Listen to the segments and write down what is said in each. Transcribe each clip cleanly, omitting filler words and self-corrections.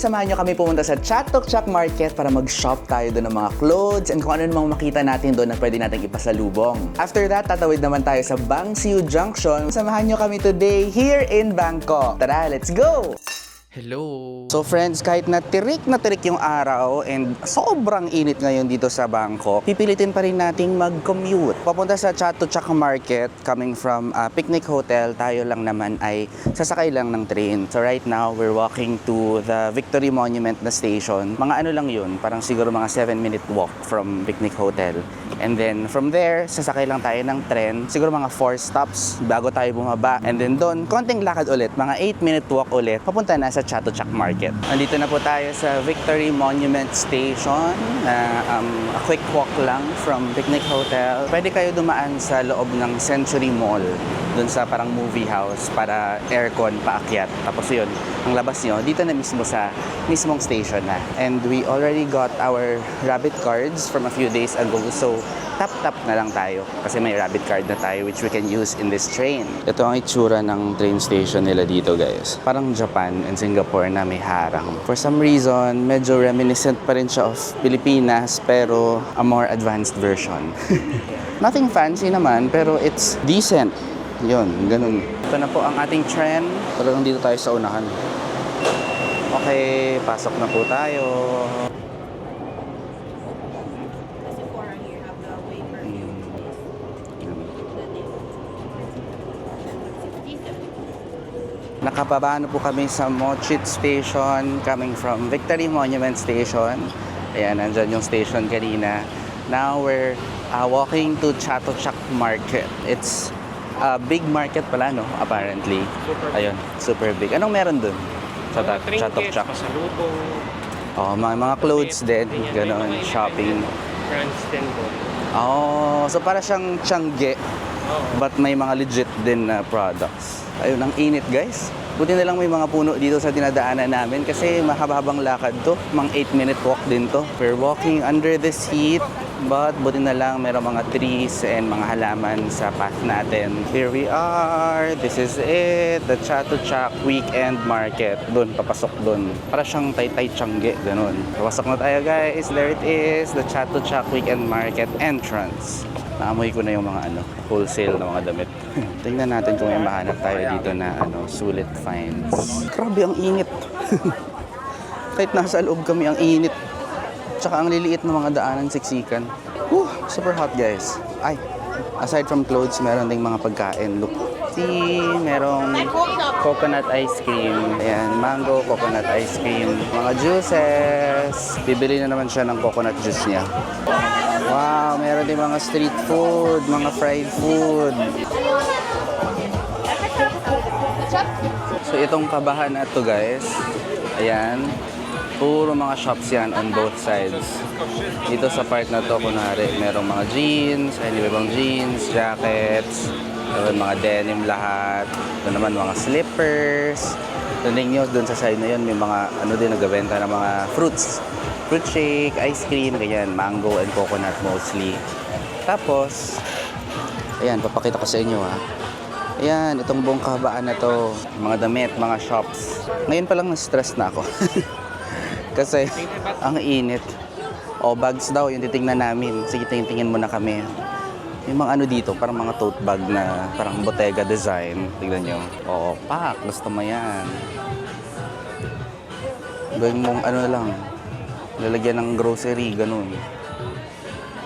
samahan nyo kami pumunta sa Chatuchak Market para mag-shop tayo doon ng mga clothes and kung ano namang makita natin doon na pwede natin ipasalubong. After that, tatawid naman tayo sa Bangsiu Junction. Samahan nyo kami today here in Bangkok. Tara, let's go! Hello! So friends, kahit na tirik yung araw and sobrang init ngayon dito sa Bangkok, pipilitin pa rin nating mag-commute. Papunta sa Chatuchak Market, coming from Picnic Hotel, tayo lang naman ay sasakay lang ng train. So right now, we're walking to the Victory Monument na station. Mga ano lang yun, parang siguro mga 7-minute walk from Picnic Hotel. And then from there, sasakay lang tayo ng tren. Siguro mga 4 stops bago tayo bumaba. And then doon, konting lakad ulit, mga 8-minute walk ulit, papunta na sa Chatuchak Market. Nandito na po tayo sa Victory Monument Station. A quick walk lang from Picnic Hotel. Pwede kayo dumaan sa loob ng Century Mall, doon sa parang movie house para aircon paakyat. Tapos yun, ang labas nyo, dito na mismo sa mismong station na. And we already got our rabbit cards from a few days ago. So, tap-tap na lang tayo kasi may rabbit card na tayo which we can use in this train. Ito ang itsura ng train station nila dito, guys. Parang Japan and Singapore na may harang. For some reason, medyo reminiscent pa rin siya of Pilipinas pero a more advanced version. Nothing fancy naman pero it's decent. Yun, ganun. Ito na po ang ating train. Talagang dito tayo sa unahan. Okay, pasok na po tayo. Nakababa na po kami sa Mochit Station coming from Victory Monument Station. Ayan, nandyan yung station kanina. Now we're walking to Chatuchak Market. It's a big market pala, no? Apparently. Ayun, super big. Anong meron dun? Sa Chatuchak. Oh, mga clothes din. Ganon, shopping. Brands din po. Oh, so para siyang Tiangge. But may mga legit din na products. Ayun, ang init, guys. Buti na lang may mga puno dito sa dinadaanan namin kasi mahaba-habang lakad to. Mga 8-minute walk din to. We're walking under this heat, but buti na lang mayroong mga trees and mga halaman sa path natin. Here we are. This is it. The Chatuchak Weekend Market. Doon, papasok doon. Para siyang Taytay Tiangge, ganun. Papasok na tayo, guys. There it is. The Chatuchak Weekend Market entrance. Naamoy ko na yung mga wholesale na mga damit. Tingnan natin kung may mahanap tayo dito na sulit finds. Grabe, ang init. Kahit nasa loob kami, ang init. Tsaka ang liliit ng mga daanan, siksikan. Super hot, guys. Ay, aside from clothes, meron ding mga pagkain. Look. See, merong coconut ice cream. Ayan, mango, coconut ice cream. Mga juices. Bibili na naman siya ng coconut juice niya. Wow, meron din mga street food, mga fried food. So itong kabahan na to, guys, ayan, puro mga shops yan on both sides. Dito sa part na to, kunwari, merong mga jeans, ay ibang jeans, jackets, mga denim lahat. Ito naman mga slippers. Tuning nyo, dun sa side na yun, may mga din nagbebenta ng mga fruits. Fruit shake, ice cream, ganyan, mango and coconut mostly. Tapos, ayan, papakita ko sa inyo ha. Ayan, itong buong kahabaan na to, mga damit, mga shops. Ngayon pa lang na-stress na ako. Kasi, ang init. Bags daw, yung titingnan namin. Sige, tingin muna kami. Yung mga dito, parang mga tote bag na parang Bottega design. Tignan nyo. Pak, gusto mo yan. Gawin mong lang. Lalagyan ng grocery, ganun.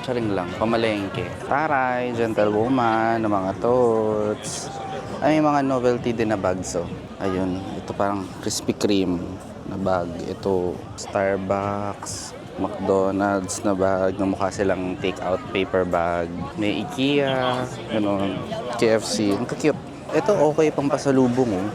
Charing lang, pamalengke. Taray, gentlewoman, ng mga totes. Ay, may mga novelty din na bags, oh. Ayun, ito parang Krispy Kreme na bag. Ito, Starbucks, McDonald's na bag. Na mukha silang take-out paper bag. May IKEA, ganun, KFC. Ang cute. Ito, okay pang pasalubong, oh.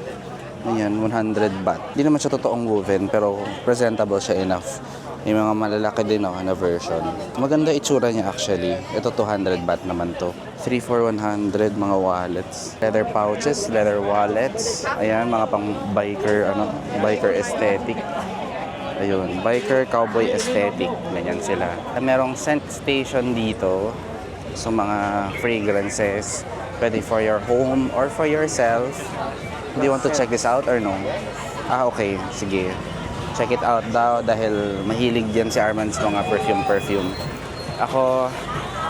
Ayan, 100 baht. Hindi naman siya totoong woven, pero presentable siya enough. May mga malalaki din na version. Maganda itsura niya actually. Ito 200 baht naman to. 3 for 100 mga wallets. Leather pouches, leather wallets. Ayan, mga pang biker, biker aesthetic. Ayun, biker cowboy aesthetic. Ganyan sila. Merong scent station dito. So mga fragrances. Pwede for your home or for yourself. Do you want to check this out or no? Okay, sige. check it out daw dahil mahilig yan si Arman sa mga perfume. Ako,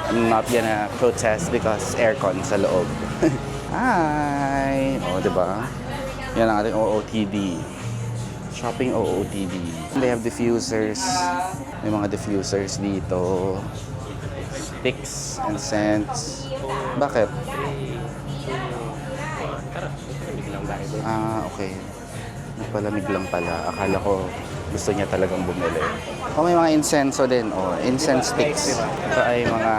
I'm not gonna protest because aircon sa loob. Hi! O, diba? Yan ang ating OOTD. Shopping OOTD. They have diffusers. May mga diffusers dito. Sticks and scents. Bakit? Tara, lamig lang tayo doon. Okay. Nagpalamig lang pala. Akala ko gusto niya talagang bumili. May mga incense din. Incense sticks. Ito ay mga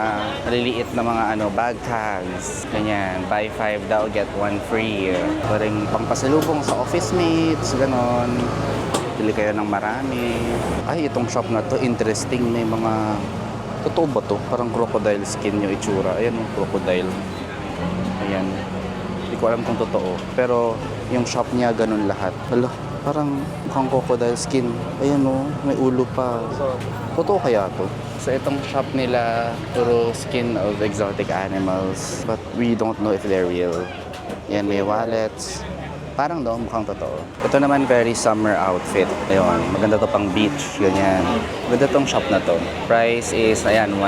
maliliit na mga bag tags. Ganyan. Buy 5 daw, get 1 free. Parang pangpasalubong sa office mates. Ganon. Pili kayo ng marami. Ay, itong shop na to, interesting. May mga... Totoo ba to? Parang crocodile skin yung itsura. Ayan yung crocodile. Ayan. Hindi ko alam kung totoo. Pero yung shop niya, ganun lahat. Hala, parang mukhang crocodile skin. Ayan may ulo pa. Totoo kaya to? So itong shop nila, puro skin of exotic animals. But we don't know if they're real. Ayan, may wallets. Parang mukhang totoo. Ito naman very summer outfit. Ayun, maganda to pang beach, ganyan. Maganda tong shop na to. Price is, 180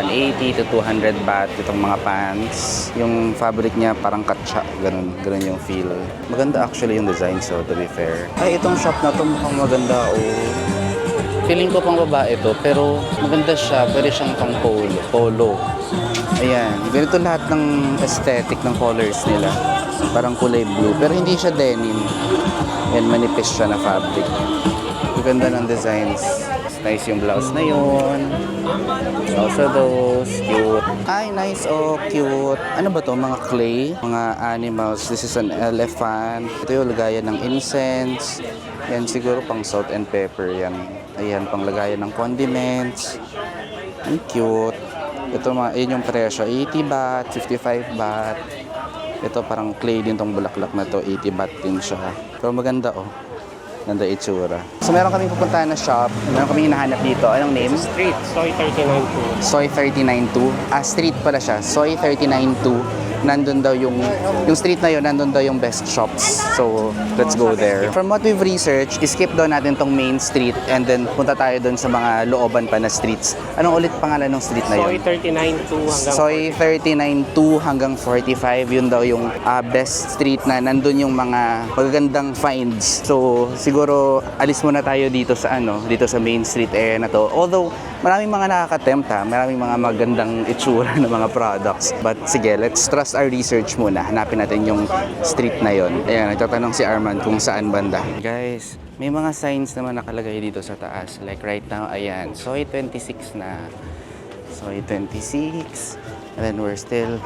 to 200 baht itong mga pants. Yung fabric niya parang katsa, ganun yung feel. Maganda actually yung design, so to be fair. Ay, itong shop na to mukhang maganda, Feeling ko pang babae to, pero maganda siya. Pwede siyang pang polo. Ayan, ganito lahat ng aesthetic ng colors nila. Parang kulay blue, pero hindi siya denim. Ayan, manipis siya na fabric. Ganda ng designs. Nice yung blouse na yun. Also those, cute. Ay, nice, cute. Ano ba to? Mga clay, mga animals. This is an elephant. Ito yung lagayan ng incense. Yan, siguro pang salt and pepper yan. Ayan, pang lagayan ng condiments. Ang cute. Ito, yun yung presyo. 80 baht, 55 baht. Ito parang clay din tong bulaklak na to. 80 baht din siya. Pero maganda, Ganda itsura. So meron kaming pupuntahan na shop. Meron kaming hinahanap dito. Anong name? Street, Soy 392. Soy 392. Street pala siya. Soy 392. Nandun daw yung street na yun, nandun daw yung best shops. So, let's go there. From what we've researched, skip daw natin tong main street and then punta tayo dun sa mga looban pa na streets. Anong ulit pangalan ng street na Soy yun? 392 hanggang Soy 392 hanggang 45. Yun daw yung best street na nandun yung mga magagandang finds. So, siguro alis muna tayo dito sa dito sa main street area na to. Although, maraming mga nakaka-tempt maraming mga magandang itsura ng mga products. But sige, let's trust our research muna. Hanapin natin yung street na yon. Ayan, nagtatanong si Arman kung saan banda. Guys, may mga signs naman nakalagay dito sa taas. Like right now, ayan, Soy 26 na. Soy 26. And then we're still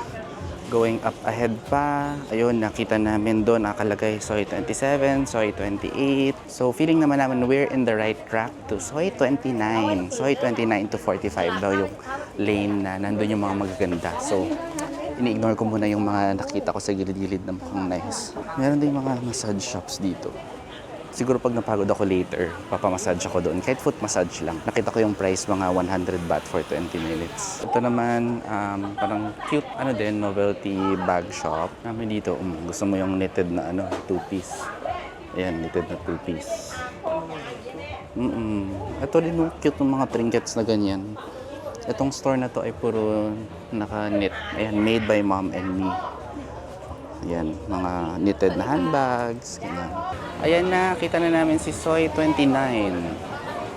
going up ahead pa. Ayun, nakita namin doon nakalagay Soy 27, Soy 28. So, feeling naman namin we're in the right track to Soy 29. Soy 29 to 45 daw yung lane na nandun yung mga magaganda. So, ini-ignore ko muna yung mga nakita ko sa gilid-gilid na mukhang nice. Meron din mga massage shops dito. Siguro pag napagod ako later, papamassage ako doon. Kahit foot massage lang. Nakita ko yung price, mga 100 baht for 20 minutes. Ito naman, parang cute, novelty bag shop. Namin dito, gusto mo yung knitted na, two-piece. Ayan, knitted na two-piece. Ito din yung cute ng mga trinkets na ganyan. Itong store na to ay puro naka-knit. Ayan, made by mom and me. Ayan, mga knitted na handbags. Ganyan. Ayan na, kita na namin si Soy 29.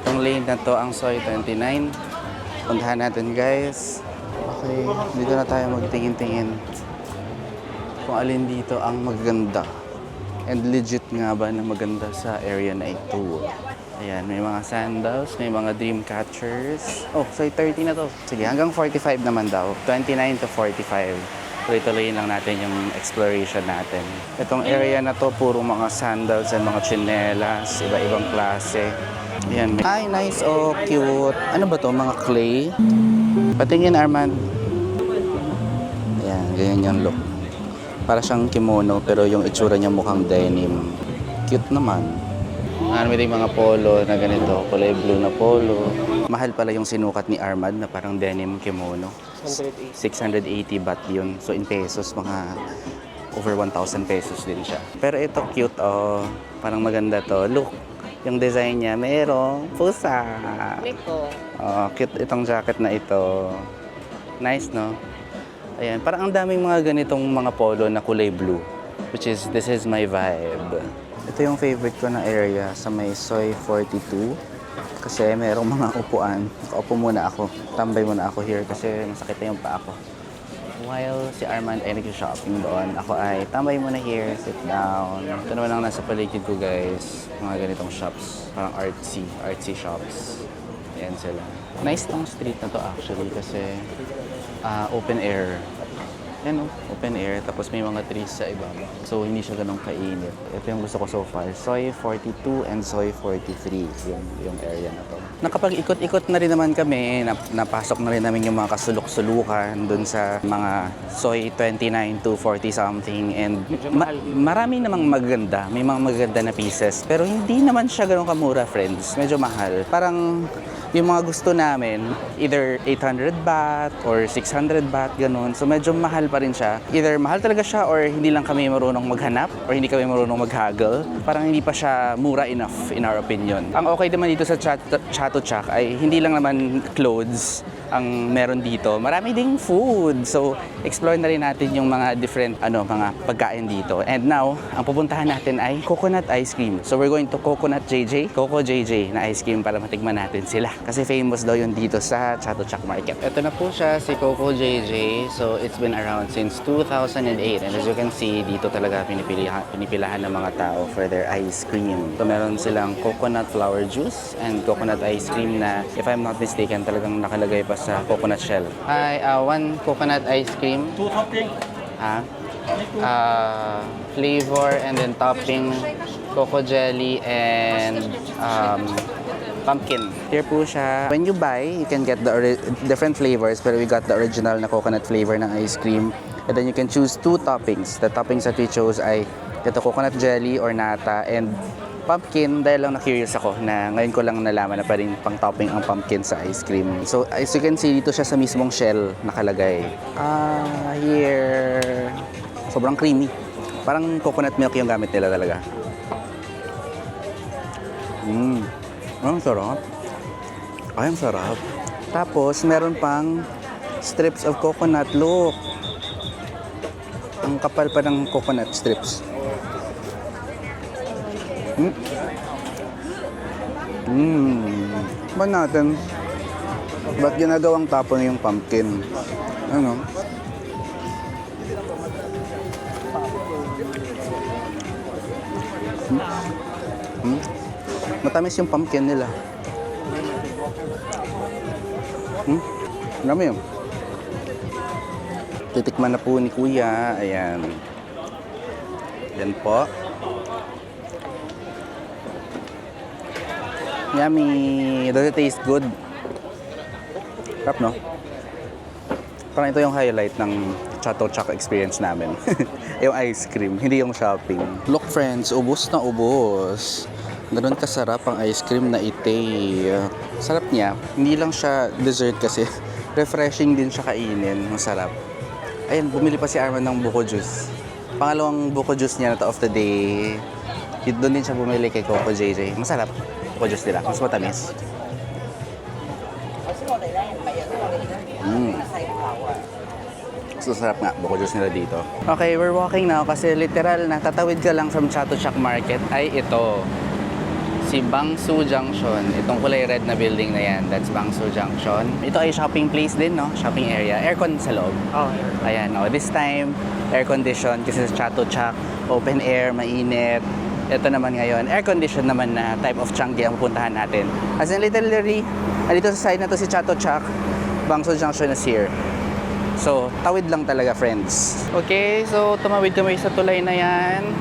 Itong lane na to ang Soy 29. Puntahan natin, guys. Okay, dito na tayo magtingin-tingin kung alin dito ang maganda. And legit nga ba na maganda sa area na ito. Ayan, may mga sandals, may mga dream catchers. Oh, Soy 30 na to. Sige, hanggang 45 naman daw. 29 to 45. Tuloy-tuloyin lang natin yung exploration natin. Itong area na to, puro mga sandals and mga tsinelas, iba-ibang klase. Ayan. Ay, nice. Oh, cute. Ano ba to? Mga clay? Patingin, Arman. Ayan, ganyan yung look. Para siyang kimono, pero yung itsura niya mukhang denim. Cute naman. May din mga polo na ganito, kulay blue na polo. Mahal pala yung sinukat ni Armad na parang denim kimono. 680 baht yun. So in pesos, mga over 1,000 pesos din siya. Pero ito cute, parang maganda to. Look, Yung design niya, mayroong pusa. Liko. Cute itong jacket na ito. Nice, no? Ayan, parang ang daming mga ganitong mga polo na kulay blue. Which is, this is my vibe. Ito yung favorite ko na area sa may Soy 42. Kasi merong mga upuan. Nakaupo muna ako. Tambay muna ako here kasi masakit na yung paa ko. While si Armand ay nag-shopping doon, ako ay tambay muna here, sit down. Ito naman ang nasa paligid ko, guys. Mga ganitong shops. Parang artsy shops. Ayan sila. Nice tong street na to actually kasi open air. Yan o, open air. Tapos may mga trees sa ibaba. So, hindi siya ganun kainit. Ito yung gusto ko so far. Soy 42 and Soy 43. Yung area na to. Nakapag-ikot-ikot na rin naman kami. Napasok na rin namin yung mga kasulok-sulukan dun sa mga Soy 29 to 40 something. And marami namang maganda. May mga maganda na pieces. Pero hindi naman siya ganun kamura, friends. Medyo mahal. Parang yung mga gusto namin, either 800 baht or 600 baht, ganun. So medyo mahal pa rin siya. Either mahal talaga siya or hindi lang kami marunong maghanap or hindi kami marunong mag-haggle. Parang hindi pa siya mura enough in our opinion. Ang okay naman dito sa Chatuchak ay hindi lang naman clothes ang meron dito. Marami ding food. So, explore na rin natin yung mga different mga pagkain dito. And now, ang pupuntahan natin ay coconut ice cream. So, we're going to Coconut JJ, Coco JJ na ice cream para matikman natin sila. Kasi famous daw yun dito sa Chatuchak Market. Ito na po siya, si Coco JJ. So, it's been around since 2008. And as you can see, dito talaga pinipilahan ng mga tao for their ice cream. So, meron silang coconut flower juice and coconut ice cream na, if I'm not mistaken, talagang nakalagay pa sa coconut shell. Hi, one coconut ice cream. 2 topping. Flavor and then topping, coco jelly and pumpkin. Here po siya. When you buy, you can get the different flavors, pero we got the original na coconut flavor ng ice cream. And then you can choose 2 toppings. The toppings that we chose ay ito coconut jelly or nata and pumpkin, dahil lang na-curious ako na ngayon ko lang nalaman na pa rin pang topping ang pumpkin sa ice cream. So, as you can see, dito siya sa mismong shell nakalagay. Here. Sobrang creamy. Parang coconut milk yung gamit nila talaga. Ang sarap. Ay, ang sarap. Tapos, meron pang strips of coconut. Look. Ang kapal pa ng coconut strips. Ba natin? Ba't ginagawang tapon yung pumpkin? Ano? Matamis yung pumpkin nila. Dami yun. Titikman na po ni Kuya. Ayan. Yan po. Yummy! Does it taste good? Sarap, no? Parang ito yung highlight ng Chatuchak experience namin. Yung ice cream, hindi yung shopping. Look friends, ubos na ubos. Ganun kasarap ang ice cream na ite. Sarap niya. Hindi lang siya dessert kasi. Refreshing din siya kainin. Masarap. Ayan, bumili pa si Arman ng buko juice. Pangalawang buko juice niya na to of the day. Doon din siya bumili kay Coco JJ. Masarap. Buko juice nila. Mas matamis. So, sarap nga. Buko juice nila dito. Okay, we're walking now kasi literal na tatawid ka lang from Chatuchak Market ay ito. Si Bangsu Junction. Itong kulay red na building na yan. That's Bangsu Junction. Ito ay shopping place din, no? Shopping area. Aircon sa loob. Oh, Ayan, no? This time, air condition kasi sa Chatuchak. Open air, mainit. Ito naman ngayon, air condition naman na type of Changi ang pupuntahan natin. As in literally, dito sa side na to si Chatuchak, Bangsu Junction is here. So, tawid lang talaga, friends. Okay, so tumawid kami sa tulay na yan.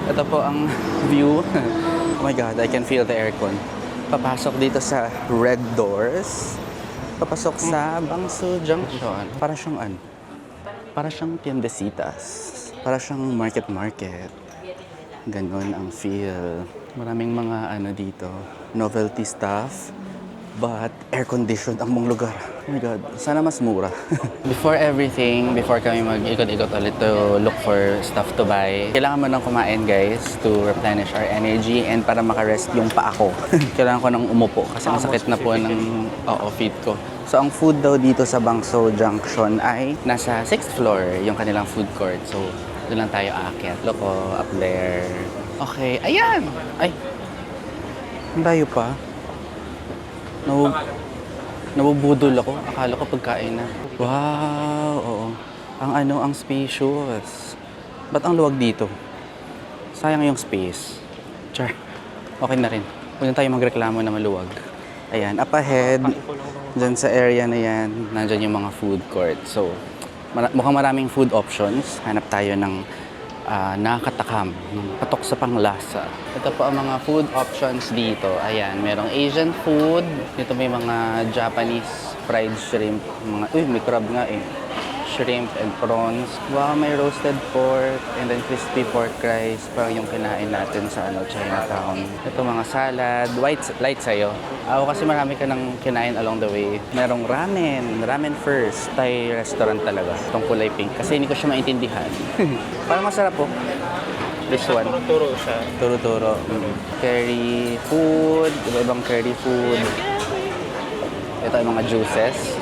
Ito po ang view. Oh my God, I can feel the aircon. Papasok dito sa red doors. Papasok sa Bangsu Junction. Para siyang ano? Para siyang tiendesitas. Para siyang market. Ganon ang feel. Maraming mga ano dito, novelty stuff. but air-conditioned ang mong lugar. Oh my God, sana mas mura. Before everything, before kami mag-ikot-ikot ulit to look for stuff to buy, kailangan mo nang kumain guys to replenish our energy and para makarest yung paa ko. Kailangan ko nang umupo kasi masakit na po ng feet ko. So ang food daw dito sa Bangso Junction ay nasa 6th floor yung kanilang food court. So doon lang tayo aakyat. Loko, up there. Okay, ayan! Ay! Ang layo pa. Nabubudol ako. Akala ko pagkain na. Wow! Oo. Ang spacious. Ba't ang luwag dito? Sayang yung space. Char. Okay na rin. Huwag na tayo magreklamo na maluwag. Ayan, up ahead. Dyan sa area na yan, nandyan yung mga food court. So, mukhang maraming food options. Hanap tayo ng nakakatakam, patok sa panglasa. Ito po ang mga food options dito. Ayan, merong Asian food. Dito may mga Japanese fried shrimp. May crab nga eh. Shrimp and prawns. Wow, may roasted pork and then crispy pork rice. Parang yung kinain natin sa Chinatown. Ito mga salad. Light sa'yo. Ako kasi marami ka nang kinain along the way. Merong ramen. Ramen first. Thai restaurant talaga. Itong kulay pink. Kasi hindi ko siya maintindihan. Parang masarap po. This one. Turo siya. Turo-turo. Curry food. Iba-ibang curry food. Ito yung mga juices.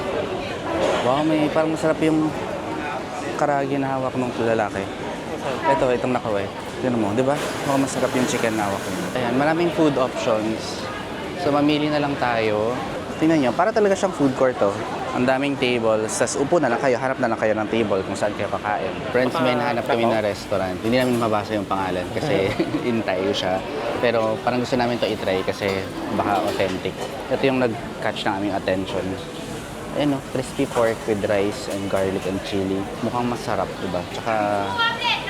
Wow, parang masarap yung karagi na hawak ng lalaki. Itong nakaway. Tignan mo, di ba? Mukhang masarap yung chicken na hawak ko. Ayan, maraming food options. So, mamili na lang tayo. Tingnan nyo, para talaga siyang food court to. Ang daming tables. Sas upo na lang kayo, harap na lang kayo ng table kung saan kayo kakain. Friends, may nahanap kami na restaurant. Hindi namin mabasa yung pangalan kasi intay siya. Pero parang gusto namin to itry kasi baka authentic. Ito yung nag-catch na aming attention. Ayan o, crispy pork with rice and garlic and chili. Mukhang masarap, diba? Tsaka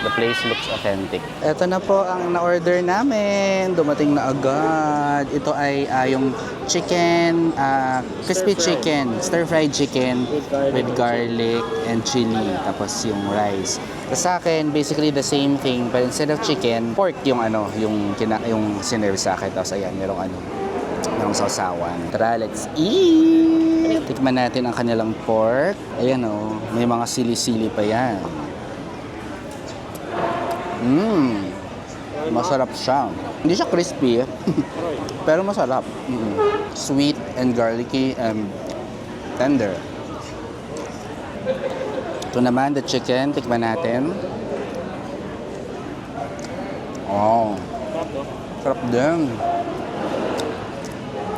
the place looks authentic. Ito na po ang na-order namin. Dumating na agad. Ito ay yung chicken, crispy chicken, stir-fried chicken with garlic and chili. Tapos yung rice. Sa akin, basically the same thing. But instead of chicken, pork yung sinerve sa akin. Tapos ayan, merong sausawan. Tara, let's eat! Tikman natin ang kanilang pork. Ayan o, may mga sili-sili pa yan. Masarap siya. Hindi siya crispy, pero masarap. Sweet and garlicky and tender. Ito naman, the chicken. Tikman natin. Oh, sarap din.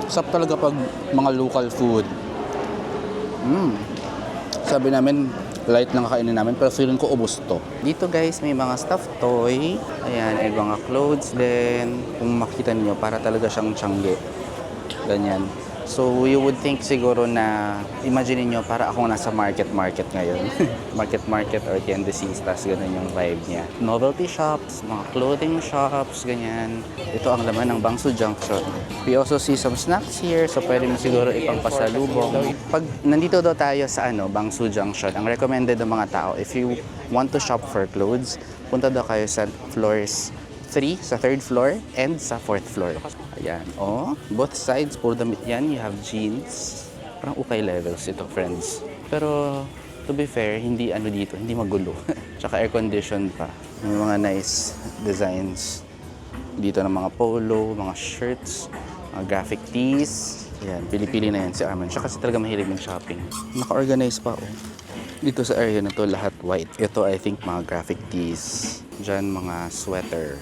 Sarap talaga pag mga local food. Sabi namin, light lang kakainin namin, pero feeling ko ubos to. Dito guys, may mga stuffed toy. Ayan, may mga clothes din. Kung makita niyo, para talaga siyang tiyangge. Ganyan. So, you would think siguro na, imagine niyo para akong nasa market ngayon. market or TNDCs, tas ganun yung vibe niya. Novelty shops, mga clothing shops, ganyan. Ito ang laman ng Bangso Junction. We also see some snacks here, so pwede mo siguro ipangpasalubong. Pag nandito daw tayo sa Bangso Junction, ang recommended ng mga tao, if you want to shop for clothes, punta daw kayo sa floors 3, sa 3rd floor, and sa 4th floor. Ayan. Oh, both sides, puro damit yan. You have jeans. Parang ukay levels ito, friends. Pero, to be fair, hindi dito, hindi magulo. Tsaka air-conditioned pa. May mga nice designs dito ng mga polo, mga shirts, mga graphic tees. Ayan, pili-pili na yan si Arman. Siya kasi talaga mahilig ng shopping. Naka-organize pa, oh. Dito sa area na to, lahat white. Ito, I think, mga graphic tees. Diyan, mga sweater.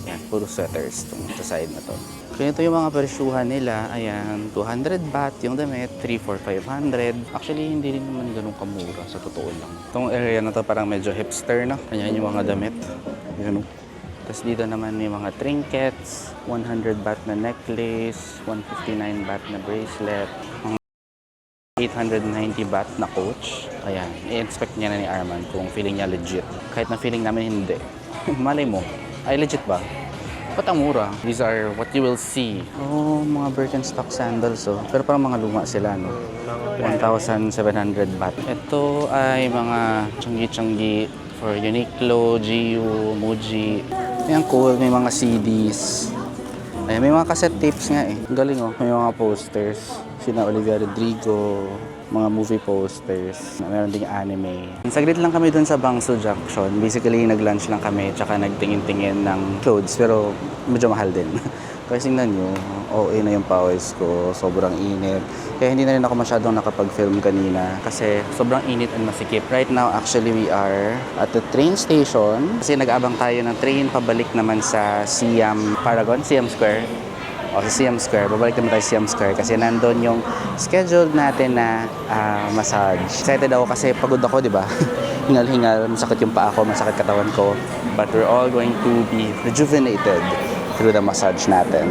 Ayan, puro sweaters itong sa side na to. Kaya ito yung mga presyuhan nila. Ayan, 200 baht yung damit, 3 for 500. Actually, hindi rin naman ganun kamura, sa totoo lang. Itong area na to parang medyo hipster na. Ayan yung mga damit. Ayan. Tapos dito naman may mga trinkets, 100 baht na necklace, 159 baht na bracelet, 890 baht na coach. Ayan, i-expect niya na ni Arman kung feeling niya legit. Kahit na feeling namin hindi. Malay mo, ay legit ba? Ba't ang mura? These are what you will see. Oh, mga Birkenstock sandals oh. Pero parang mga luma sila, no? 1,700 baht. Ito ay mga tiyanggi-tiyanggi for Uniqlo, GU, Muji. Ayan cool, may mga CDs. Ay, may mga cassette tapes nga eh. Ang galing oh. May mga posters. Sina Olivia Rodrigo, mga movie posters. Meron ding anime. Saglit lang kami dun sa Bangso Junction. Basically, nag-lunch lang kami tsaka nagtingin-tingin ng clothes. Pero medyo mahal din. Kasi tingnan nyo, OA na yung pawis ko. Sobrang init. Kaya hindi na rin ako masyadong nakapag-film kanina. Kasi sobrang init and masikip. Right now, actually, we are at the train station. Kasi nag-aabang tayo ng train pabalik naman sa Siam Paragon, Siam Square. O sa Siam Square, babalik naman tayo sa Siam Square kasi nandun yung scheduled natin na massage. Excited ako kasi pagod ako, di ba? Hingal-hingal, masakit yung paa ko, masakit katawan ko. But we're all going to be rejuvenated through the massage natin.